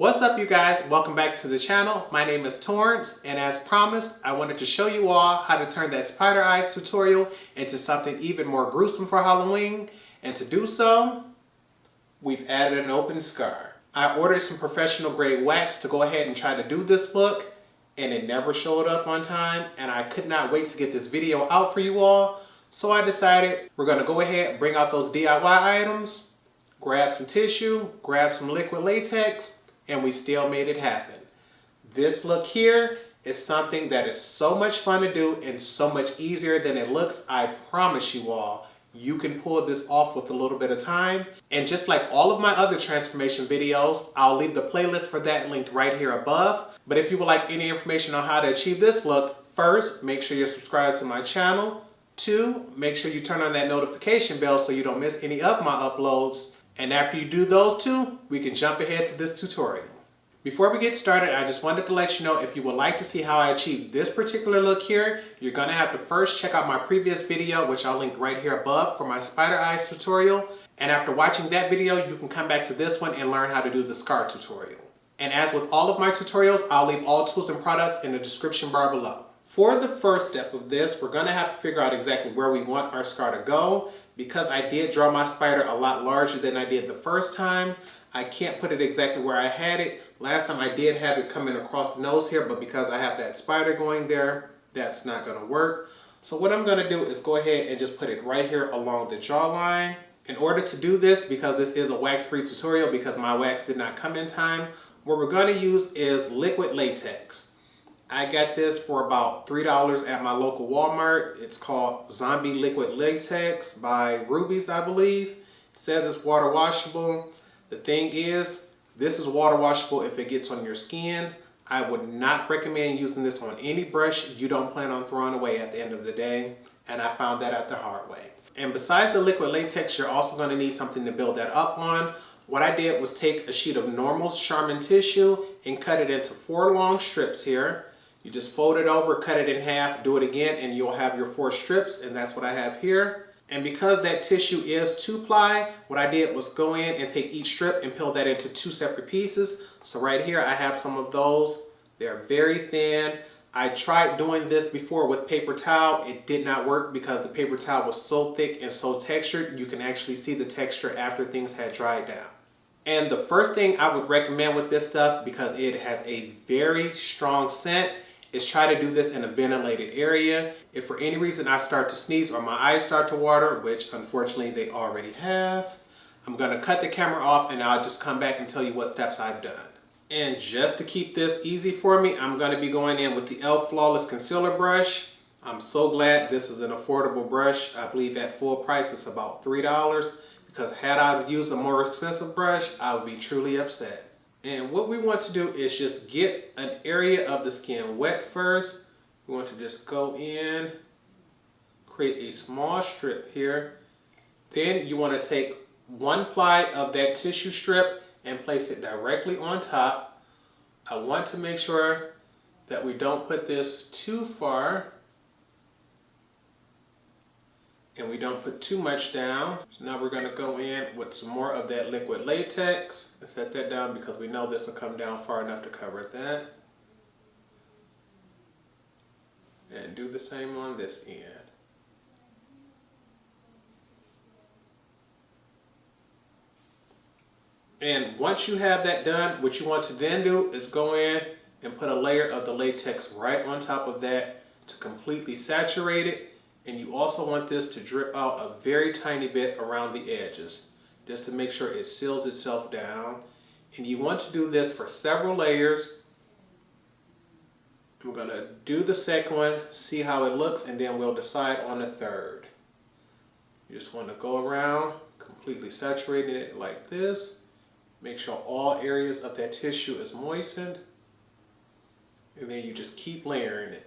What's up, you guys? Welcome back to the channel. My name is Torrence, and as promised, I wanted to show you all how to turn that spider eyes tutorial into something even more gruesome for Halloween. And to do so, we've added an open scar. I ordered some professional grade wax to go ahead and try to do this look, and it never showed up on time, and I could not wait to get this video out for you all. So I decided we're gonna go ahead and bring out those DIY items, grab some tissue, grab some liquid latex, and we still made it happen. This look here is something that is so much fun to do and so much easier than it looks. I promise you all, you can pull this off with a little bit of time. And just like all of my other transformation videos, I'll leave the playlist for that linked right here above. But if you would like any information on how to achieve this look, first, make sure you're subscribed to my channel. 2, make sure you turn on that notification bell so you don't miss any of my uploads. And after you do those 2, we can jump ahead to this tutorial. Before we get started, I just wanted to let you know if you would like to see how I achieved this particular look here, you're gonna have to first check out my previous video, which I'll link right here above for my spider eyes tutorial. And after watching that video, you can come back to this one and learn how to do the scar tutorial. And as with all of my tutorials, I'll leave all tools and products in the description bar below. For the first step of this, we're gonna have to figure out exactly where we want our scar to go. Because I did draw my spider a lot larger than I did the first time, I can't put it exactly where I had it. Last time I did have it coming across the nose here, but because I have that spider going there, that's not gonna work. So what I'm gonna do is go ahead and just put it right here along the jawline. In order to do this, because this is a wax-free tutorial, because my wax did not come in time, what we're gonna use is liquid latex. I got this for about $3 at my local Walmart. It's called Zombie Liquid Latex by Rubie, I believe. It says it's water washable. The thing is, this is water washable if it gets on your skin. I would not recommend using this on any brush you don't plan on throwing away at the end of the day. And I found that out the hard way. And besides the liquid latex, you're also gonna need something to build that up on. What I did was take a sheet of normal Charmin tissue and cut it into 4 long strips here. You just fold it over, cut it in half, do it again, and you'll have your 4 strips, and that's what I have here. And because that tissue is 2-ply, what I did was go in and take each strip and peel that into 2 separate pieces. So right here, I have some of those. They're very thin. I tried doing this before with paper towel. It did not work because the paper towel was so thick and so textured, you can actually see the texture after things had dried down. And the first thing I would recommend with this stuff, because it has a very strong scent, is try to do this in a ventilated area. If for any reason I start to sneeze or my eyes start to water, which unfortunately they already have, I'm gonna cut the camera off and I'll just come back and tell you what steps I've done. And just to keep this easy for me, I'm gonna be going in with the e.l.f. Flawless Concealer Brush. I'm so glad this is an affordable brush. I believe at full price it's about $3, because had I used a more expensive brush, I would be truly upset. And what we want to do is just get an area of the skin wet first. We want to just go in, create a small strip here. Then you want to take 1 ply of that tissue strip and place it directly on top. I want to make sure that we don't put this too far and we don't put too much down. So now we're going to go in with some more of that liquid latex and set that down because we know this will come down far enough to cover that. And do the same on this end. And once you have that done, what you want to then do is go in and put a layer of the latex right on top of that to completely saturate it. And you also want this to drip out a very tiny bit around the edges, just to make sure it seals itself down. And you want to do this for several layers. We're gonna do the second one, see how it looks, and then we'll decide on the third. You just want to go around, completely saturating it like this. Make sure all areas of that tissue is moistened. And then you just keep layering it.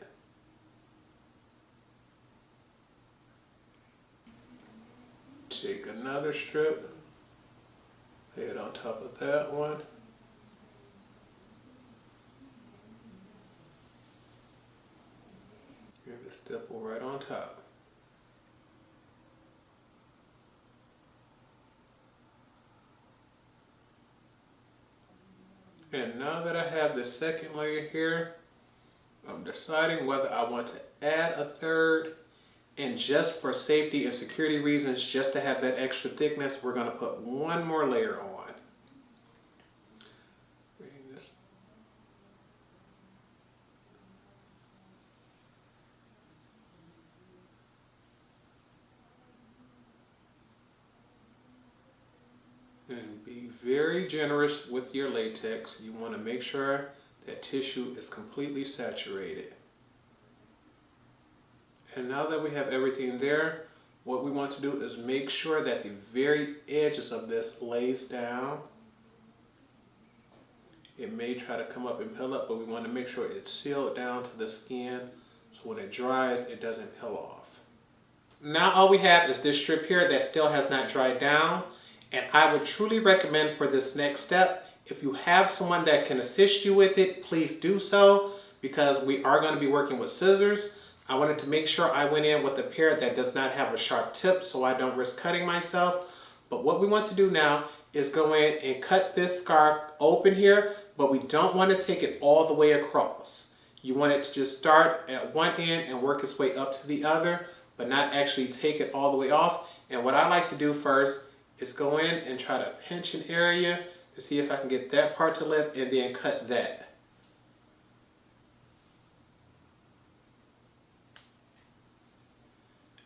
Take another strip, lay it on top of that one. Give the stipple right on top. And now that I have the second layer here, I'm deciding whether I want to add a third. And just for safety and security reasons, just to have that extra thickness, we're going to put one more layer on. And be very generous with your latex. You want to make sure that tissue is completely saturated. And now that we have everything there, what we want to do is make sure that the very edges of this lays down. It may try to come up and peel up, but we want to make sure it's sealed down to the skin so when it dries, it doesn't peel off. Now all we have is this strip here that still has not dried down. And I would truly recommend for this next step, if you have someone that can assist you with it, please do so, because we are going to be working with scissors. I wanted to make sure I went in with a pair that does not have a sharp tip so I don't risk cutting myself. But what we want to do now is go in and cut this scarf open here, but we don't want to take it all the way across. You want it to just start at one end and work its way up to the other, but not actually take it all the way off. And what I like to do first is go in and try to pinch an area to see if I can get that part to lift and then cut that.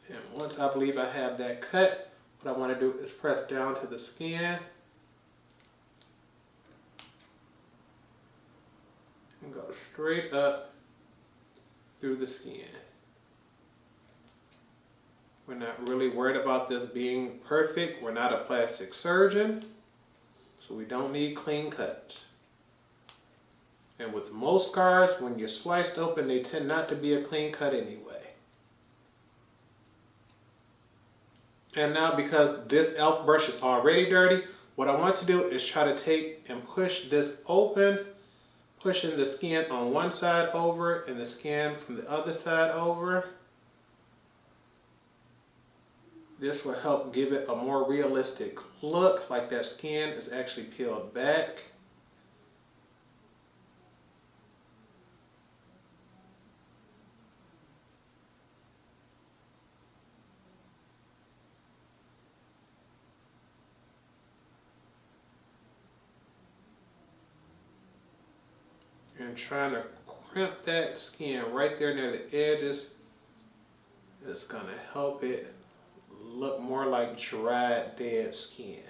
And once I believe I have that cut, what I want to do is press down to the skin and go straight up through the skin. We're not really worried about this being perfect. We're not a plastic surgeon, so we don't need clean cuts. And with most scars, when you're sliced open, they tend not to be a clean cut anyway. And now, because this e.l.f. brush is already dirty, what I want to do is try to take and push this open, pushing the skin on one side over and the skin from the other side over. This will help give it a more realistic look, like that skin is actually peeled back. And trying to crimp that skin right there near the edges is going to help it look more like dried, dead skin.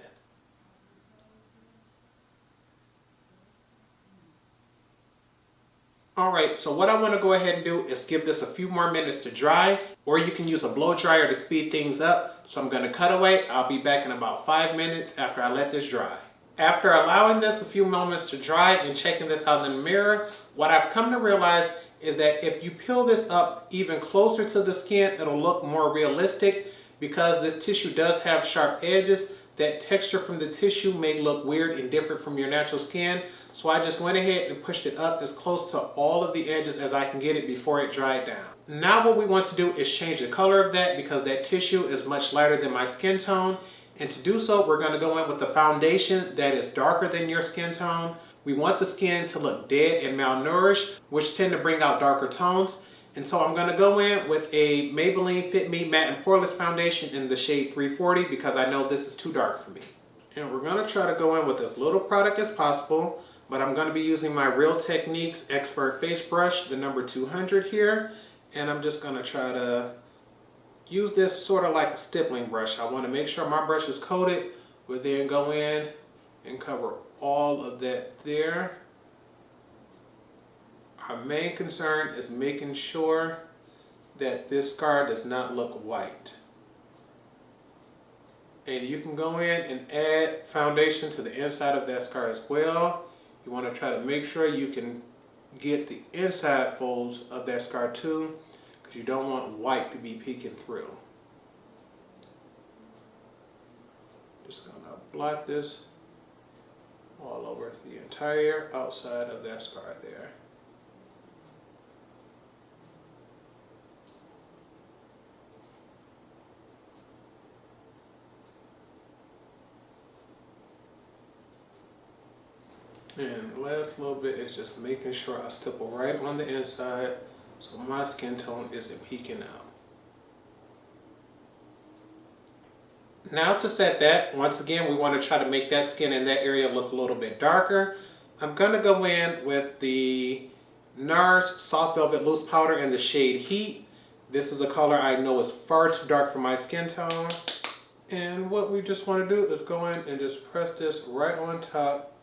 Alright, so what I want to go ahead and do is give this a few more minutes to dry, or you can use a blow dryer to speed things up. So I'm going to cut away. I'll be back in about 5 minutes after I let this dry. After allowing this a few moments to dry and checking this out in the mirror, what I've come to realize is that if you peel this up even closer to the skin, it'll look more realistic. Because this tissue does have sharp edges, that texture from the tissue may look weird and different from your natural skin. So I just went ahead and pushed it up as close to all of the edges as I can get it before it dried down. Now what we want to do is change the color of that, because that tissue is much lighter than my skin tone. And to do so, we're going to go in with the foundation that is darker than your skin tone. We want the skin to look dead and malnourished, which tend to bring out darker tones. And so I'm going to go in with a Maybelline Fit Me Matte and Poreless Foundation in the shade 340, because I know this is too dark for me. And we're going to try to go in with as little product as possible, but I'm going to be using my Real Techniques Expert Face Brush, the number 200 here. And I'm just going to try to use this sort of like a stippling brush. I want to make sure my brush is coated, but then go in and cover all of that there. Our main concern is making sure that this scar does not look white. And you can go in and add foundation to the inside of that scar as well. You want to try to make sure you can get the inside folds of that scar too, because you don't want white to be peeking through. Just going to blot this all over the entire outside of that scar there. And the last little bit is just making sure I stipple right on the inside so my skin tone isn't peeking out. Now to set that, once again, we want to try to make that skin in that area look a little bit darker. I'm going to go in with the Nars Soft Velvet Loose Powder in the shade Heat. This is a color I know is far too dark for my skin tone. And what we just want to do is go in and just press this right on top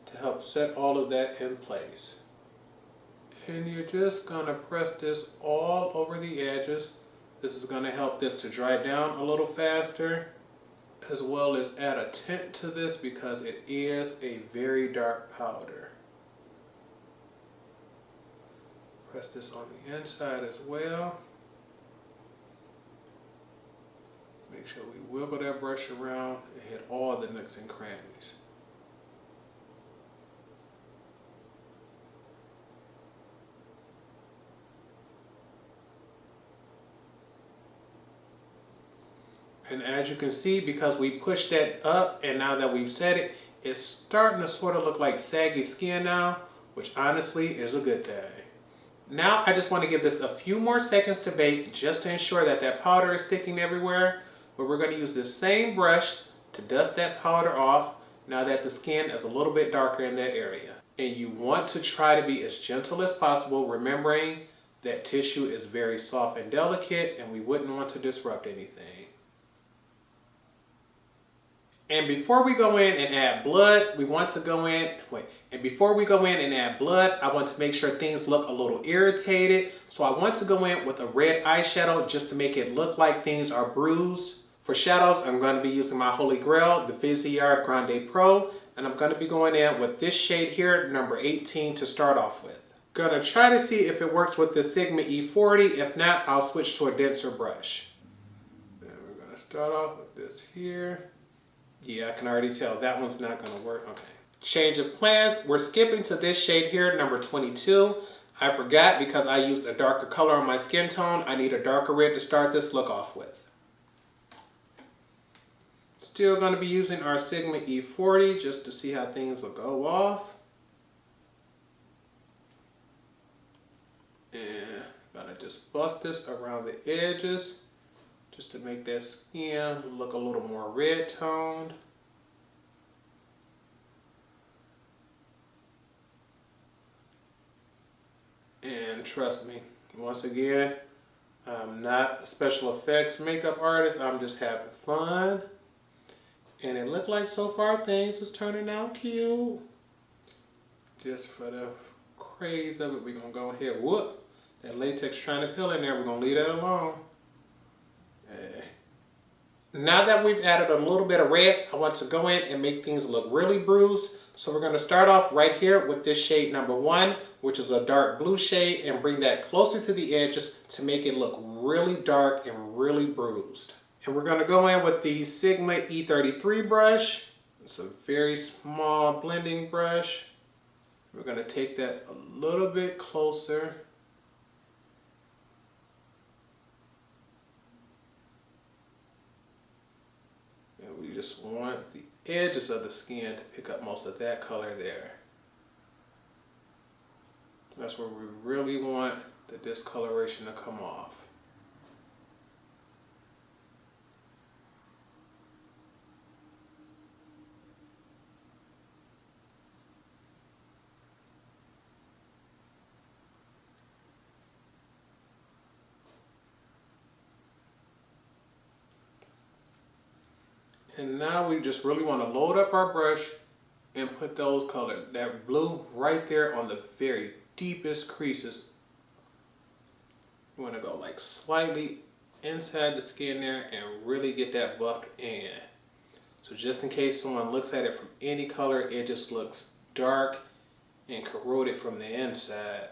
to help set all of that in place. And you're just going to press this all over the edges. This is going to help this to dry down a little faster, as well as add a tint to this because it is a very dark powder. Press this on the inside as well. Make sure we wiggle that brush around and hit all the nooks and crannies. And as you can see, because we pushed that up and now that we've set it, it's starting to sort of look like saggy skin now, which honestly is a good thing. Now I just want to give this a few more seconds to bake just to ensure that that powder is sticking everywhere. But we're going to use this same brush to dust that powder off now that the skin is a little bit darker in that area. And you want to try to be as gentle as possible, remembering that tissue is very soft and delicate and we wouldn't want to disrupt anything. And before we go in and add blood, we want to go in, before we go in and add blood, I want to make sure things look a little irritated. So I want to go in with a red eyeshadow just to make it look like things are bruised. For shadows, I'm going to be using my Holy Grail, the Viseart Grande Pro, and I'm going to be going in with this shade here, number 18, to start off with. Gonna try to see if it works with the Sigma E40. If not, I'll switch to a denser brush. Then we're gonna start off with this here. Yeah, I can already tell that one's not gonna work. Okay. Change of plans. We're skipping to this shade here, number 22. I forgot because I used a darker color on my skin tone. I need a darker red to start this look off with. Still going to be using our Sigma E40 just to see how things will go off. And I'm going to just buff this around the edges just to make that skin look a little more red toned. And trust me, once again, I'm not a special effects makeup artist. I'm just having fun. And it looked like so far things is turning out cute. Just for the craze of it, we're going to go ahead. Whoop! That latex trying to peel in there. We're going to leave that alone. Now that we've added a little bit of red, I want to go in and make things look really bruised. So we're going to start off right here with this shade number 1, which is a dark blue shade, and bring that closer to the edges to make it look really dark and really bruised. And we're going to go in with the Sigma E33 brush. It's a very small blending brush. We're going to take that a little bit closer. And we just want the edges of the skin to pick up most of that color there. That's where we really want the discoloration to come off. And now we just really want to load up our brush and put those colors, that blue right there on the very deepest creases. You want to go like slightly inside the skin there and really get that buffed in. So just in case someone looks at it from any color, it just looks dark and corroded from the inside.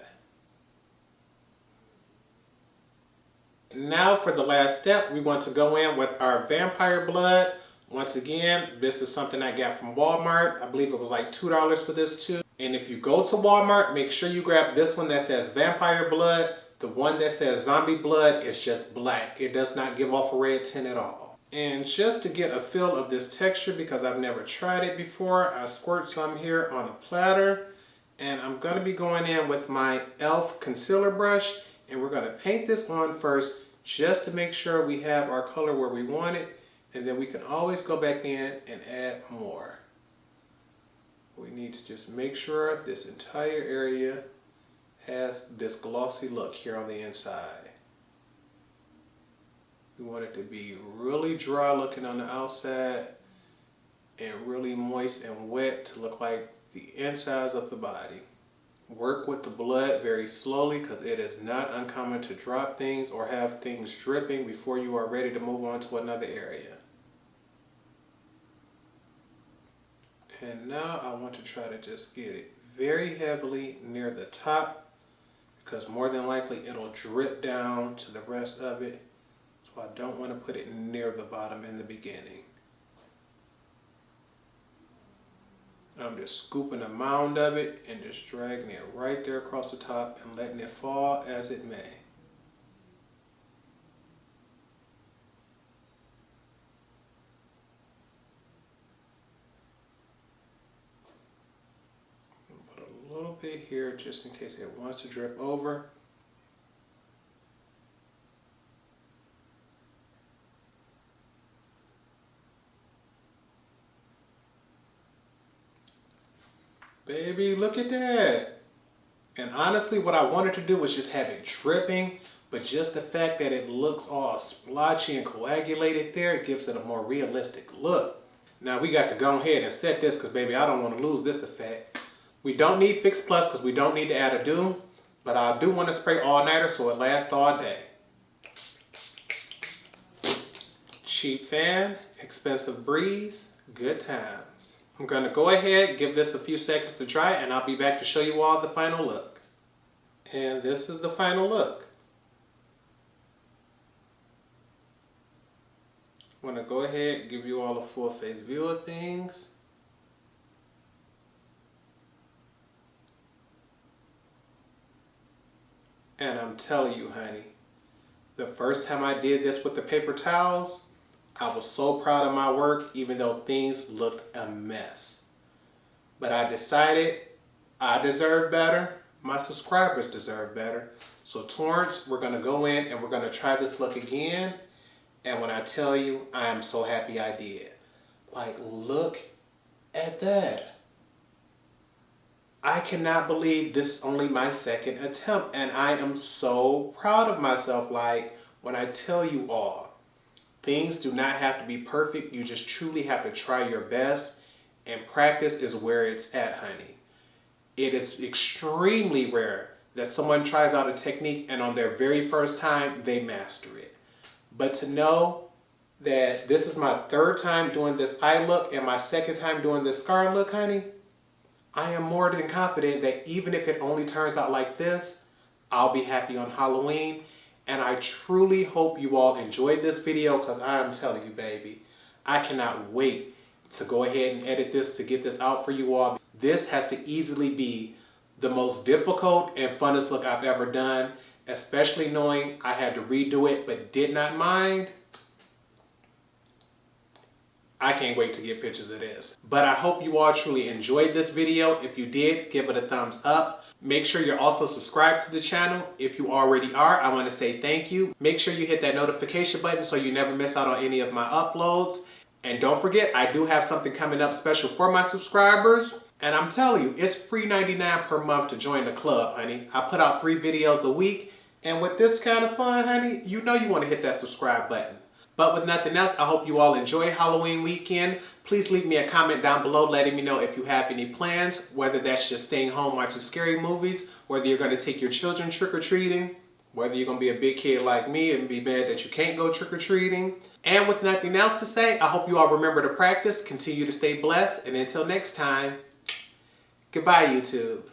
Now for the last step, we want to go in with our vampire blood. Once again, this is something I got from Walmart. I believe it was like $2 for this too. And if you go to Walmart, make sure you grab this one that says vampire blood. The one that says zombie blood is just black. It does not give off a red tint at all. And just to get a feel of this texture, because I've never tried it before, I squirt some here on a platter. And I'm going to be going in with my e.l.f. concealer brush, and we're going to paint this on first just to make sure we have our color where we want it, and then we can always go back in and add more. We need to just make sure this entire area has this glossy look here on the inside. We want it to be really dry looking on the outside and really moist and wet to look like the insides of the body. Work with the blood very slowly because it is not uncommon to drop things or have things dripping before you are ready to move on to another area. And now I want to try to just get it very heavily near the top because more than likely it'll drip down to the rest of it. So I don't want to put it near the bottom in the beginning. I'm just scooping a mound of it and just dragging it right there across the top and letting it fall as it may. Put a little bit here just in case it wants to drip over. Baby, look at that. And honestly, what I wanted to do was just have it dripping, but just the fact that it looks all splotchy and coagulated there, it gives it a more realistic look. Now we got to go ahead and set this because baby, I don't want to lose this effect. We don't need Fix Plus because we don't need to add a dew, but I do want to spray all-nighter so it lasts all day. Cheap fan, expensive breeze, good times. I'm going to go ahead, give this a few seconds to dry, and I'll be back to show you all the final look. And this is the final look. I'm going to go ahead and give you all a full face view of things. And I'm telling you, honey, the first time I did this with the paper towels, I was so proud of my work, even though things looked a mess. But I decided I deserve better. My subscribers deserve better. So Torrence, we're going to go in and we're going to try this look again. And when I tell you, I am so happy I did. Like, look at that. I cannot believe this is only my second attempt. And I am so proud of myself. Like, when I tell you all, things do not have to be perfect. You just truly have to try your best, and practice is where it's at, honey. It is extremely rare that someone tries out a technique and on their very first time, they master it. But to know that this is my third time doing this eye look and my second time doing this scar look, honey, I am more than confident that even if it only turns out like this, I'll be happy on Halloween. And I truly hope you all enjoyed this video because I'm telling you, baby, I cannot wait to go ahead and edit this to get this out for you all. This has to easily be the most difficult and funnest look I've ever done, especially knowing I had to redo it but did not mind. I can't wait to get pictures of this. But I hope you all truly enjoyed this video. If you did, give it a thumbs up. Make sure you're also subscribed to the channel. If you already are, I want to say thank you. Make sure you hit that notification button so you never miss out on any of my uploads. And don't forget, I do have something coming up special for my subscribers. And I'm telling you, it's free $99 per month to join the club, honey. I put out 3 videos a week. And with this kind of fun, honey, you know you want to hit that subscribe button. But with nothing else, I hope you all enjoy Halloween weekend. Please leave me a comment down below letting me know if you have any plans, whether that's just staying home watching scary movies, whether you're going to take your children trick-or-treating, whether you're going to be a big kid like me and be mad that you can't go trick-or-treating. And with nothing else to say, I hope you all remember to practice, continue to stay blessed, and until next time, goodbye, YouTube.